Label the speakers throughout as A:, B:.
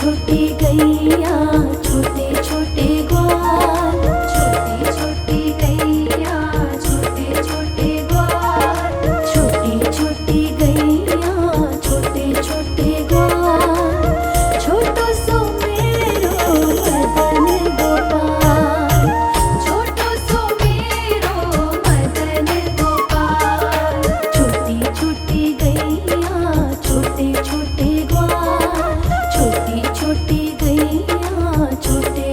A: छोटी गैया छोटे छोटे ग्वाल, छोटी छोटी गैया छोटे छोटे ग्वाल, छोटी छोटी गैया छोटे छोटे ग्वाल, छोटो सो मेरो मदन गोपाल, छोटो सो मेरो मदन गोपाल, छोटी छोटी गैया छोटे छोटे ग्वाल, छोटी छोटी गैया छोटे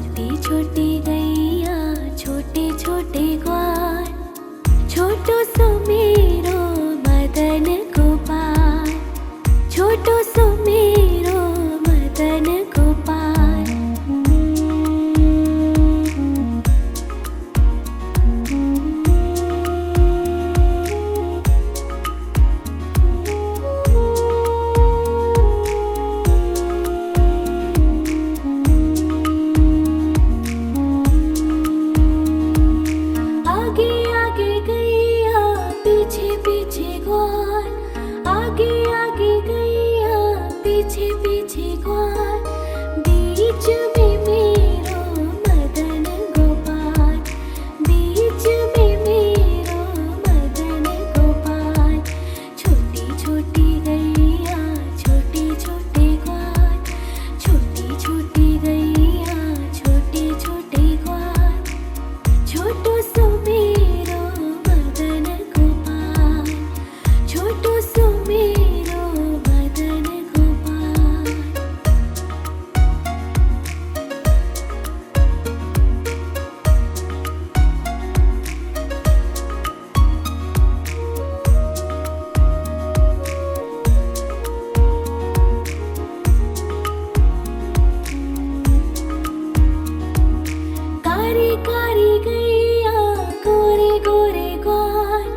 A: छोटी छोटी गैया छोटे छोटे ग्वाल, छोटो सो मेरो मदन गोपाल, छोटो सो मेरो मदन गोपाल। आगे आगे गैया पीछे पीछे ग्वाल, आगे आगे गैया पीछे पीछे ग्वाल, बीच में मेरो मदन गोपाल, बीच में मेरो मदन गोपाल। छोटी छोटी गैया छोटे छोटे ग्वाल, छोटी छोटी गैया छोटे छोटे ग्वाल, छोटो सो मेरो मदन गोपाल, छोटो सो मेरो मदन गोपाल। कारी कारी गैया गोरे गोरे ग्वाल,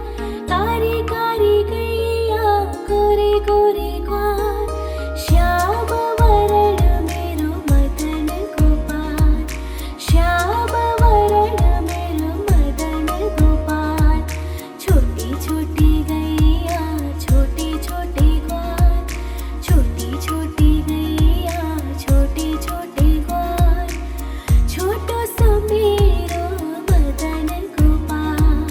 A: कारी कारी गैया गोरे गोरे ग्वाल, श्याम वरण मेरो मदन गोपाल, श्याम वरण मेरो मदन गोपाल। छोटी छोटी गैया छोटे छोटे ग्वाल, छोटी छोटी गैया छोटे छोटे ग्वाल, छोटो सो मेरो मदन गोपाल,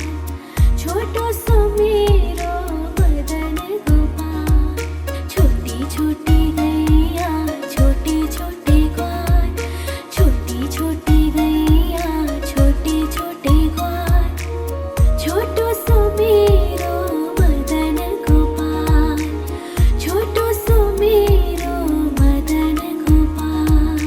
A: छोटो सो मेरो मदन गोपाल। छोटी छोटी गैया छोटे छोटे ग्वाल, छोटी छोटी गैया छोटे छोटे ग्वाल, छोटो सो मेरो मदन गोपाल, छोटो सो मेरो मदन गोपाल।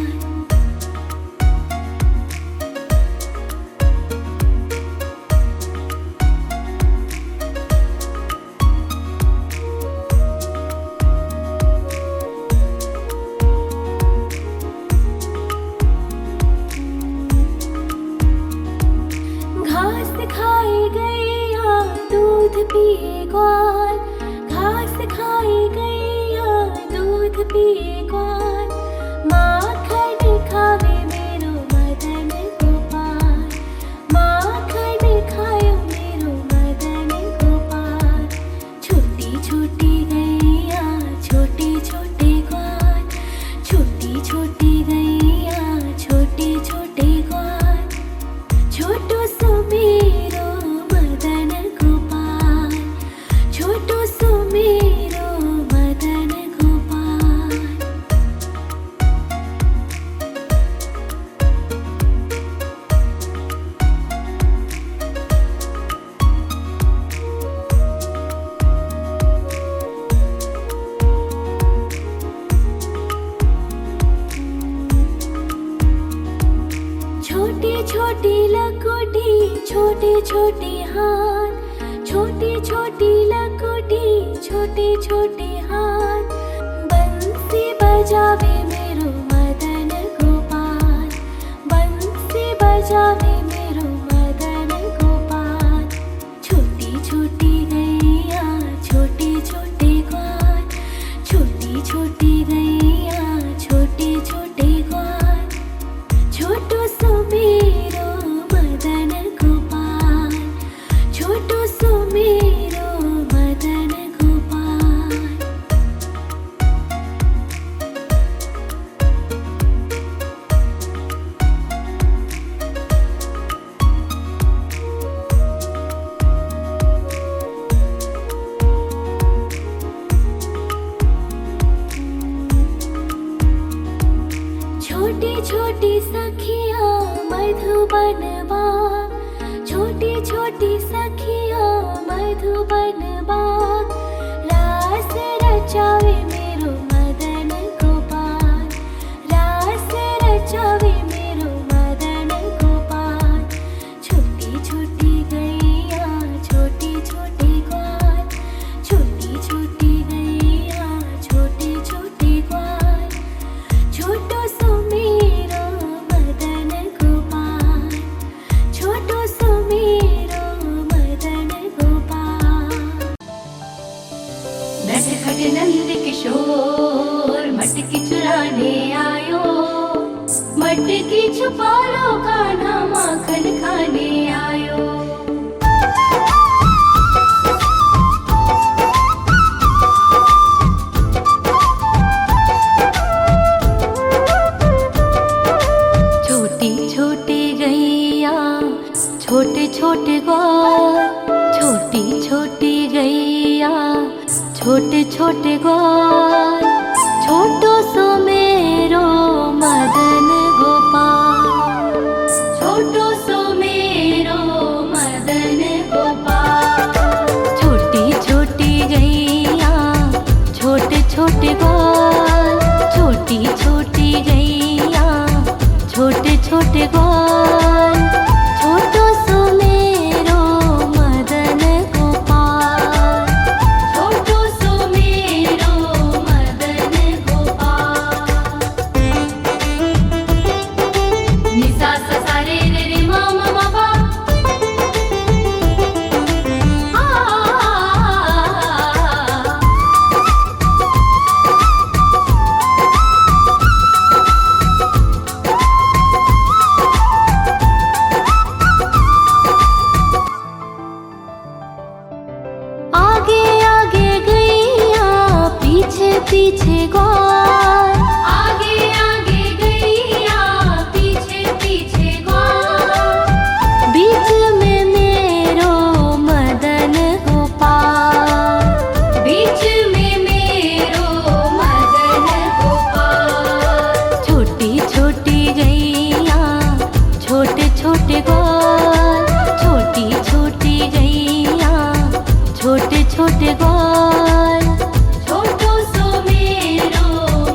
A: घास खाए गैया दूध पिए ग्वाल, घास खाए गैया दूध पिए ग्वाल, माखन खावे मेरो मदन गोपाल, माखन खायो मेरो मदन गोपाल। छोटी छोटी गैया छोटे छोटे ग्वाल, छोटी छोटी गैया छोटे छोटे ग्वाल, छोटो सो मेरो मदन गोपाल, छोटो सो मेरो मदन गोपाल। छोटी छोटी लकोटी छोटे छोटे हाथ, छोटी छोटी लकोटी छोटे छोटे हाथ, बंसी बजावे मेरो मदन गोपाल, बंसी बजावे मेरो मदन गोपाल। छोटी छोटी गैया छोटे छोटे ग्वाल, छोटी छोटी गैया छोटे छोटे ग्वाल, छोटो सो मेरो मदन गोपाल, छोटो सो मेरो मदन गोपाल। छोटी छोटी सखिया मधुबन बाग, छोटी छोटी सखिया मधुबन बाग, रास रचावे मेरो मदन गोपाल, रास रचावे मेरो छोटी छोटी गैया छोटे छोटे ग्वाल, छोटी छोटी गैया छोटे छोटे ग्वाल, छोटो सो मेरो मदन गोपाल, छोटो सो मेरो मदन गोपाल। छोटी छोटी गैया छोटे छोटे ग्वाल, छोटी छोटी गैया छोटे छोटे ग्वाल, छोटो सो मेरो मदन गोपाल, छोटो सो मेरो मदन गोपाल। नि सा सा सा रे रे रे मा मा मा पा, आगे आगे गैया पीछे पीछे ग्वाल, आगे आगे गैया पीछे पीछे ग्वाल, बीच में मेरो मदन गोपाल, बीच में मेरो मदन गोपाल। छोटी छोटी गैया छोटे छोटे ग्वाल, छोटी छोटी गैया छोटे छोटे ग्वाल, छोटो सो मेरो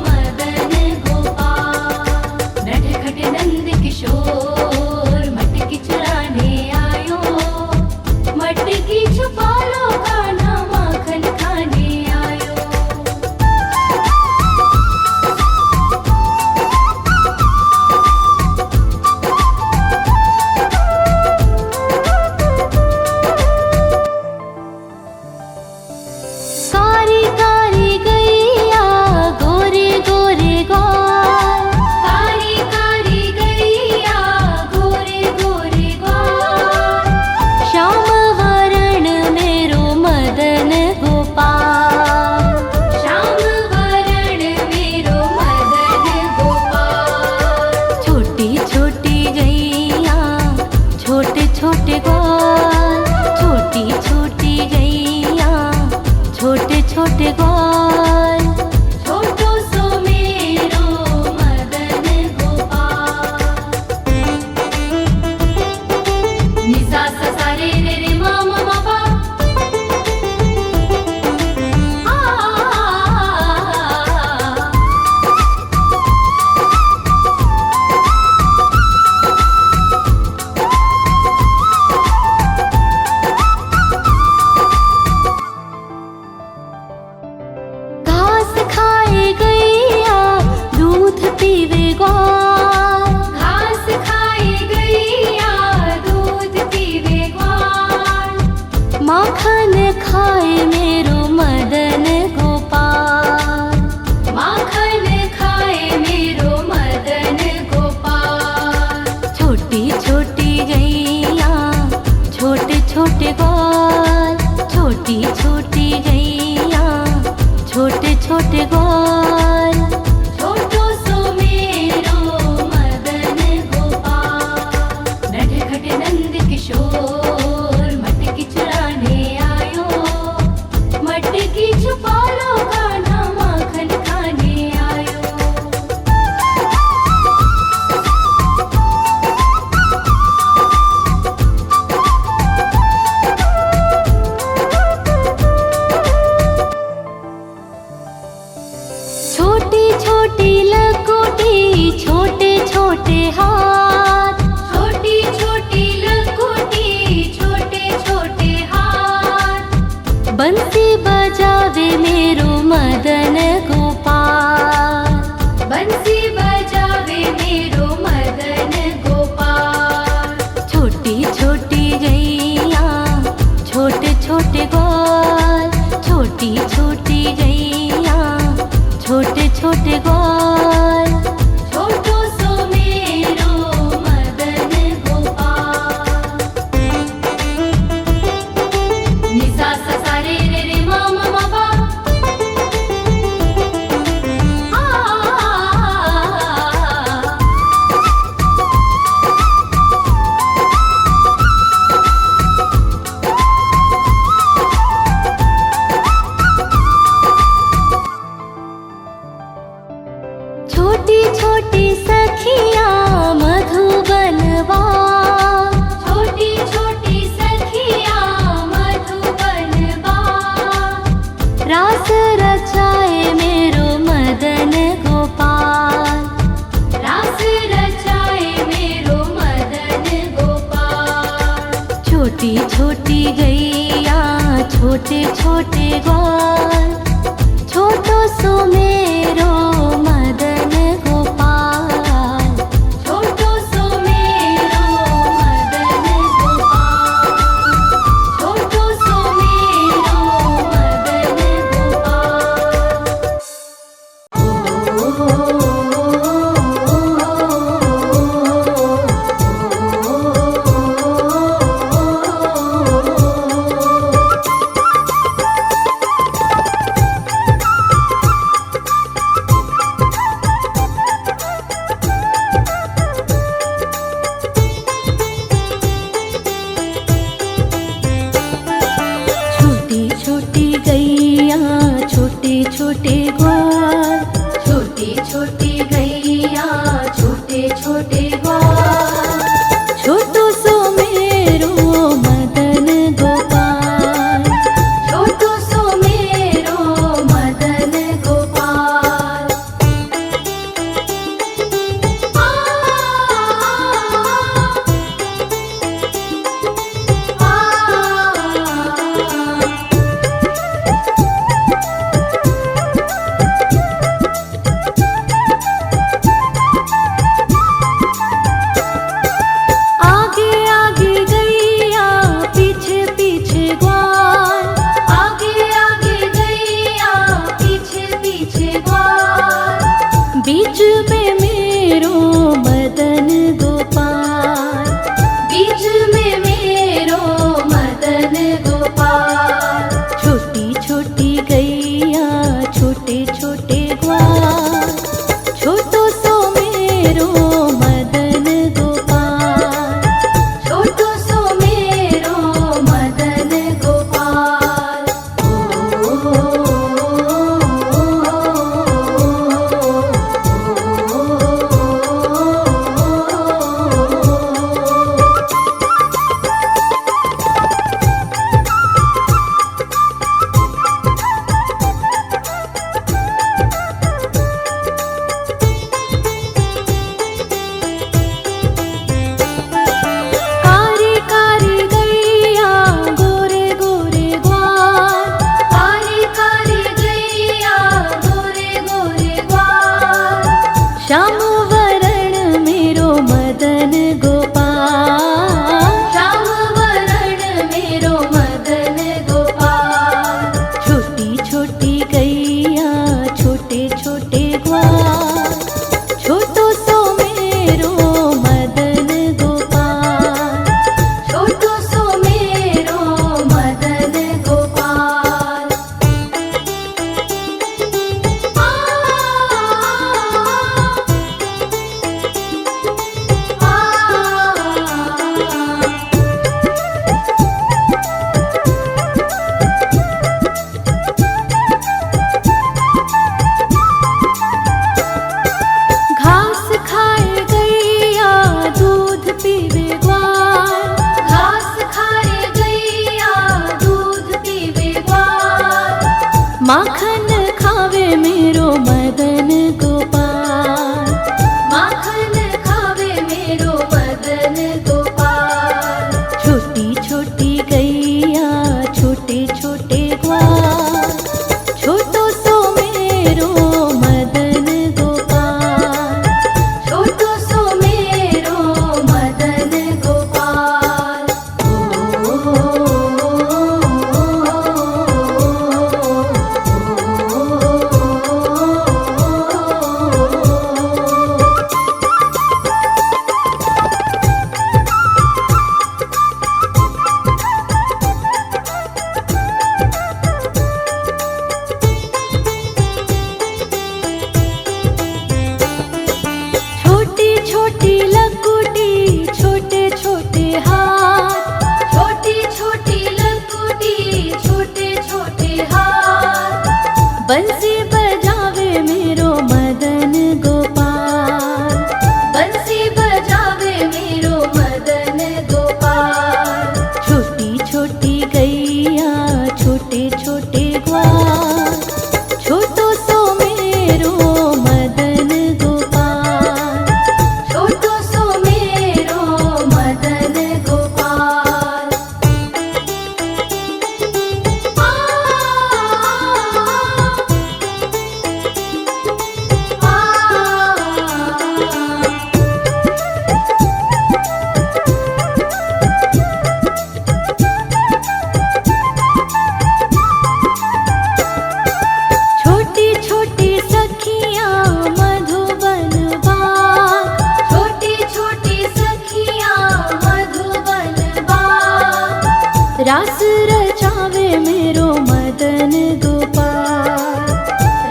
A: मदन गोपाल। नटखट नंद किशोर मटकी चुराने आयो, मटकी छुपा लो कान्हा माखन खाने आयो। कारी कारी गैया गोरे गोरे ग्वाल, कारी कारी गैया गोरे गोरे ग्वाल, श्याम वरण मेरो मदन गोपाल, श्याम वरण मेरो मदन गोपाल। छोटी छोटी गैया छोटे छोटे ग्वाल, छोटी छोटी गैया छोटे छोटे ग्वाल, छोटो सो मेरो मदन गोपाल। नि सा सा सा रे रे रे मा मा मा पा, घास खाए गैया दूध पीवे ग्वाल, घास खाए गैया दूध पीवे ग्वाल, माखन खाए मेरो मदन गोपाल, माखन खाए मेरो मदन गोपाल। छोटी छोटी गैया छोटे छोटे ग्वाल, छोटी छोटी गैया छोटे छोटे ग्वाल, छोटो सो मेरो मदन गोपाल। नटखट नंद किशोर मटकी चुराने आयो, मटकी छुपा लो कान्हा माखन खाने आयो। छोटी छोटी लकोटी छोटे छोटे हाथ, छोटी छोटी लकोटी छोटे छोटे हाथ, बंसी बजावे मेरो मदन गोपाल, बंसी बजावे मेरो मदन गोपाल। छोटी छोटी गैया छोटे छोटे ग्वाल, छोटी छोटी गैया छोटे छोटे ग्वाल, छोटो सो मेरो मदन गोपाल। नि सा सा सा रे रे रे मा मा मा पा,
B: छोटी गैया छोटे छोटे ग्वाल, छोटो सो मेरो मदन गोपाल, छोटो सो मेरो मदन गोपाल, छोटो सो मेरो मदन छोटी गैया छोटे छोटे ग्वाल, छोटी छोटी गैया छोटे छोटे ग्वाल, छोटो सो मेरो मदन गोपाल, छोटो सो मेरो मदन गोपाल। आगे आगे गैया पीछे पीछे ग्वाल, आगे आगे गैया पीछे पीछे ग्वाल, बीच में मेरो मदन गोपाल, बीच में मेरो मदन गोपाल। छोटी छोटी गैया छोटे छोटे ग्वाल, छोटो सो मेरो मदन गोपाल, छोटो सो मेरो मदन गोपाल। कारी कारी गैया गोरे गोरे ग्वाल, कारी कारी गैया गोरे गोरे ग्वाल, श्याम वरण मेरो मदन गोपाल, श्याम वरण मेरो मदन गोपाल। छोटी छोटी गैया छोटे छोटे ग्वाल, छोटो सो मेरो मदन गोपाल, छोटो सो मेरो मदन गोपाल। घास खाए गैया दूध पीवे ग्वाल, घास खाए गैया दूध पीवे ग्वाल, माखन खावे मेरो मदन गोपाल, माखन खावे मेरो मदन गोपाल। छोटी छोटी गैया छोटे छोटे ग्वाल, छोटो सो मेरो मदन गोपाल, छोटो सो मेरो मदन गोपाल। छोटी छोटी लकुटी छोटे छोटे हाथ, छोटी छोटी लकुटी छोटे छोटे हाथ, बंसी बजावे मेरो मदन गोपाल, बंसी बजावे मेरो मदन गोपाल। छोटी छोटी गैया छोटे छोटे ग्वाल, छोटो सो मेरो मदन गोपाल, छोटो सो मेरो मदन गोपाल। रास रचावे मेरो मदन गोपाल,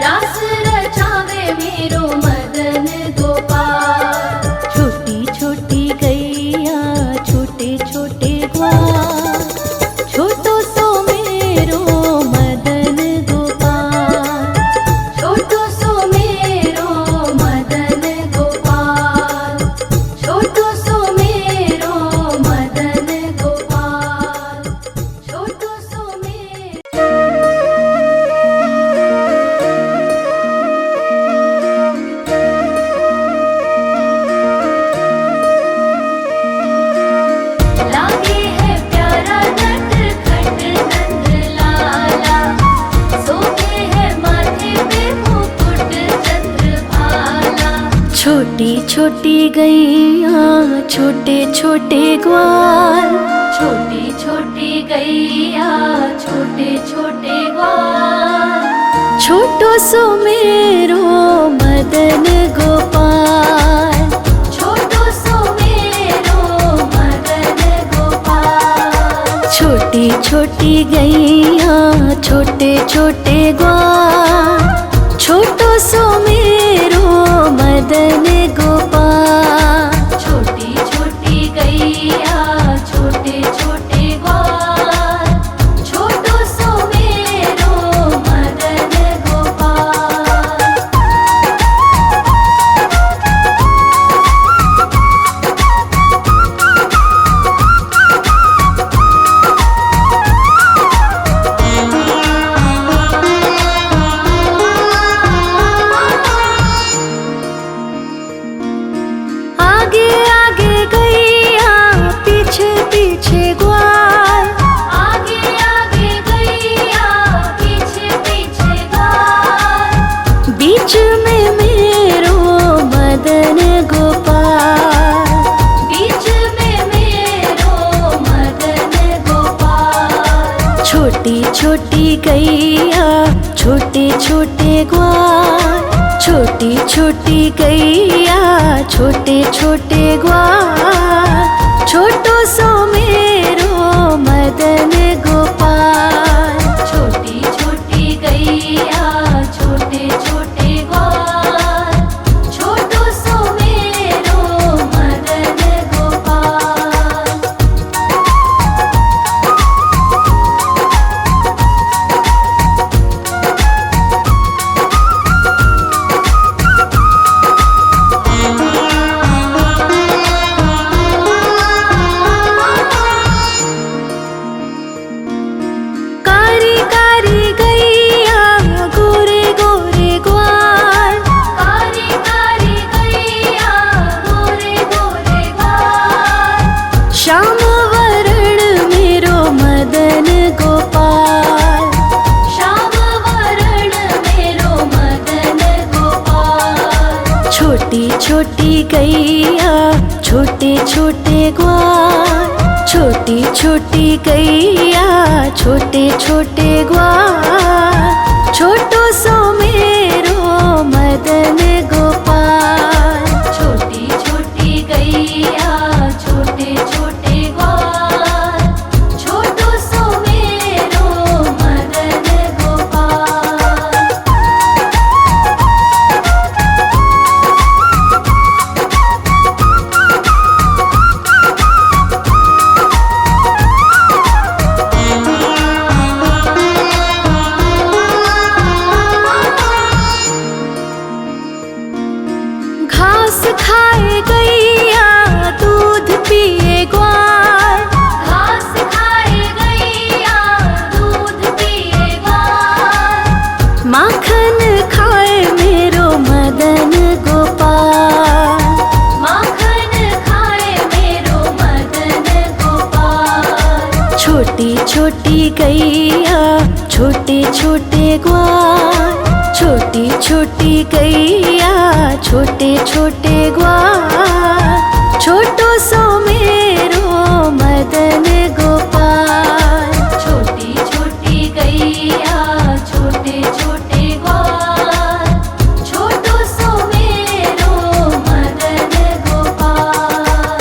B: रास रचावे मेरो मदन गोपाल। छोटी छोटी गैया छोटे छोटे ग्वाल, छोटो सो मेरो मदन गोपाल, छोटो सो मेरो मदन गोपाल, छोटो सो मेरो मदन गोपाल, छोटो सो मेरो। लागे है प्यारा नटखट नंद लाला, सोते है माथे पे मुकुट चंद्रभाला। छोटी छोटी गैया छोटे छोटे ग्वाल, छोटी छोटी गैया छोटे छोटे ग्वाल, छोटो सो मेरो मदन गोपाल, छोटो सो मेरो मदन गोपाल। छोटी छोटी गैया छोटे छोटे ग्वाल, छोटो सो मेरो मदन गोपाल। छोटी छोटी गैया छोटे छोटे ग्वाल, छोटो सो मेरो मदन गोपाल। आगे आगे गैया पीछे पीछे ग्वाल, आगे आगे गैया पीछे पीछे ग्वाल। बीच में मेरो मदन गोपाल, बीच में मेरो मदन गोपाल। छोटी छोटी गैया छोटे छोटे ग्वाल, छोटी छोटी गैया छोटे छोटे ग्वाल, छोटो सो मेरो मदन गोपाल। छोटी छोटी गैया छोटे छोटे ग्वाल, छोटो सो मेरो मदन गोपाल। कारी कारी गैया गोरे गोरे ग्वाल, कारी कारी गैया गोरे गोरे ग्वाल। श्याम वरण मेरो मदन गोपाल, श्याम वरण मेरो मदन गोपाल। छोटी छोटी गैया छोटे छोटे ग्वाल, छोटी छोटी गैया छोटे छोटे ग्वाल, छोटो सो मेरो मदन गोपाल। छोटी छोटी गैया छोटे छोटे ग्वाल, छोटो सो मेरो मदन गोपाल। घास खाए गैया दूध पिए ग्वाल, घास खाए गैया दूध पिए ग्वाल। माखन खाए मेरो मदन गोपाल, माखन खाए मेरो मदन गोपाल। छोटी छोटी गैया छोटे छोटे ग्वाल, छोटी छोटी गैया छोटे छोटे ग्वाल, छोटो सो मेरो मदन गोपाल। छोटी छोटी गैया छोटे छोटे ग्वाल, छोटो सो मेरो मदन गोपाल।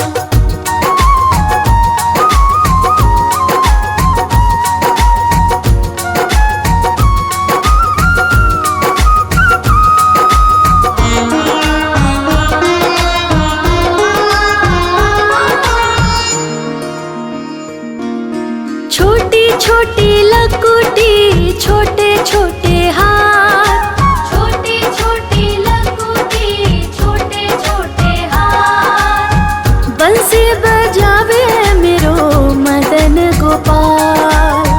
B: छोटे छोटे हाथ,
A: छोटी छोटी लघुटी छोटे छोटे हाथ,
B: बंसी बजावे मेरो मदन गोपाल,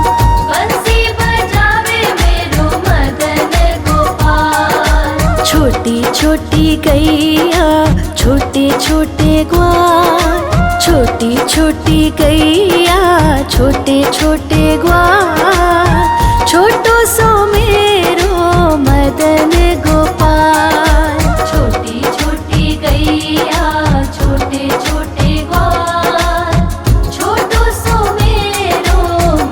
A: बंसी बजावे मेरो मदन गोपाल।
B: छोटी छोटी गैया छोटे छोटे ग्वाल, छोटी छोटी गैया छोटे छोटे ग्वाल, छोटो सो मेरो मदन गोपाल।
A: छोटी छोटी गैया छोटे छोटे ग्वाल, छोटो सो मेरो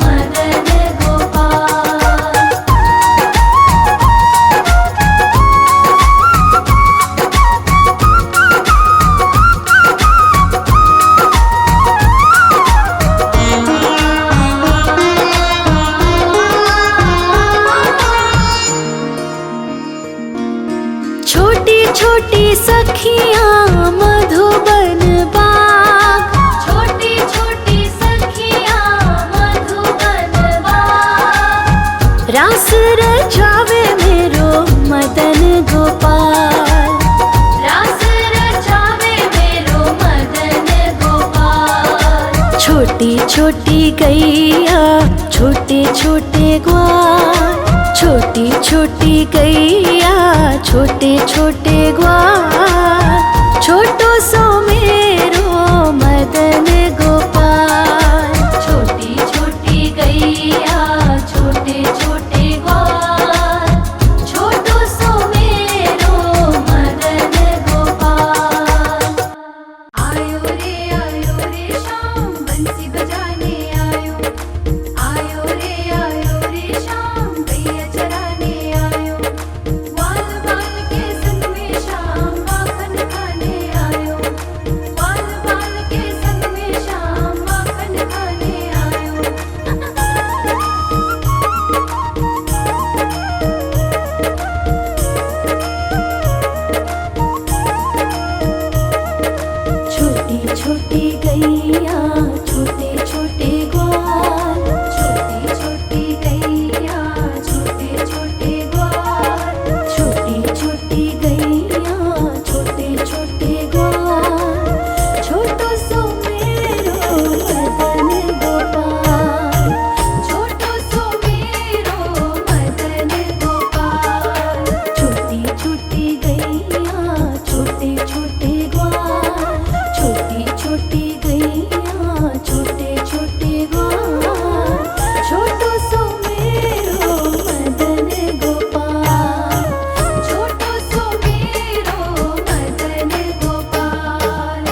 A: मदन गोपाल।
B: छोटी छोटी सखियाँ मधुबन बाग,
A: छोटी छोटी सखियाँ मधुबन बाग,
B: रास रचावे मेरो मदन गोपाल,
A: रास रचावे मेरो मदन गोपाल।
B: छोटी छोटी गैया छोटे छोटे ग्वाल, छोटी छोटी गैया छोटे छोटे ग्वाल, छोटो सो मेरो मदन गोपाल।
A: छोटी छोटी गैया छोटे छोटे ग्वाल, छोटो सो मेरो मदन गोपाल। आयो रे शाम बंसी बजाने आयो, आयो रे शाम गैया चराने आयो, ग्वाल बाल के संग में शाम माखन खाने आयो, ग्वाल बाल के संग में शाम माखन खाने आयो।
B: छोटी छोटी गैया छोटे छोटे ग्वाल,
A: छोटी छोटी गैया छोटे छोटे ग्वाल,
B: छोटी छोटी गैया छोटे छोटे ग्वाल, छोटो सो मेरो मदन गोपाल।
A: छोटो सो मेरो मदन गोपाल।
B: छोटी छोटी गैया छोटे छोटे ग्वाल, छोटी छोटी गैया छोटे छोटे ग्वाल, छोटो सो मेरो मदन गोपाल।
A: छोटो सो मेरो मदन गोपाल।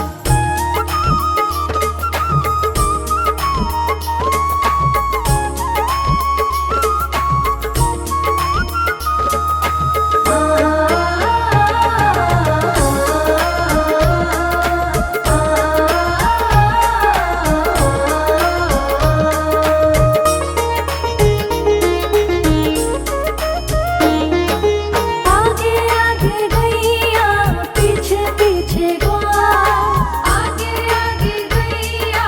B: आगे आगे गैया पीछे पीछे ग्वाल,
A: आगे आगे गैया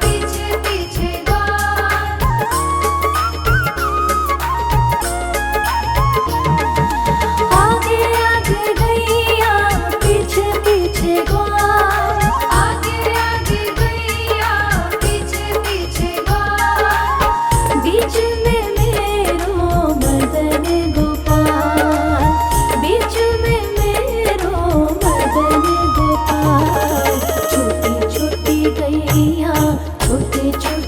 A: पीछे पीछे ग्वाल,
B: आगे आगे गैया पीछे पीछे ग्वाल,
A: आगे आगे गैया पीछे पीछे ग्वाल।
B: बीच में मेरो मदन गोपाल, बीच में मेरो मदन गोपाल। छोटी छोटी गैया छोटे छोटे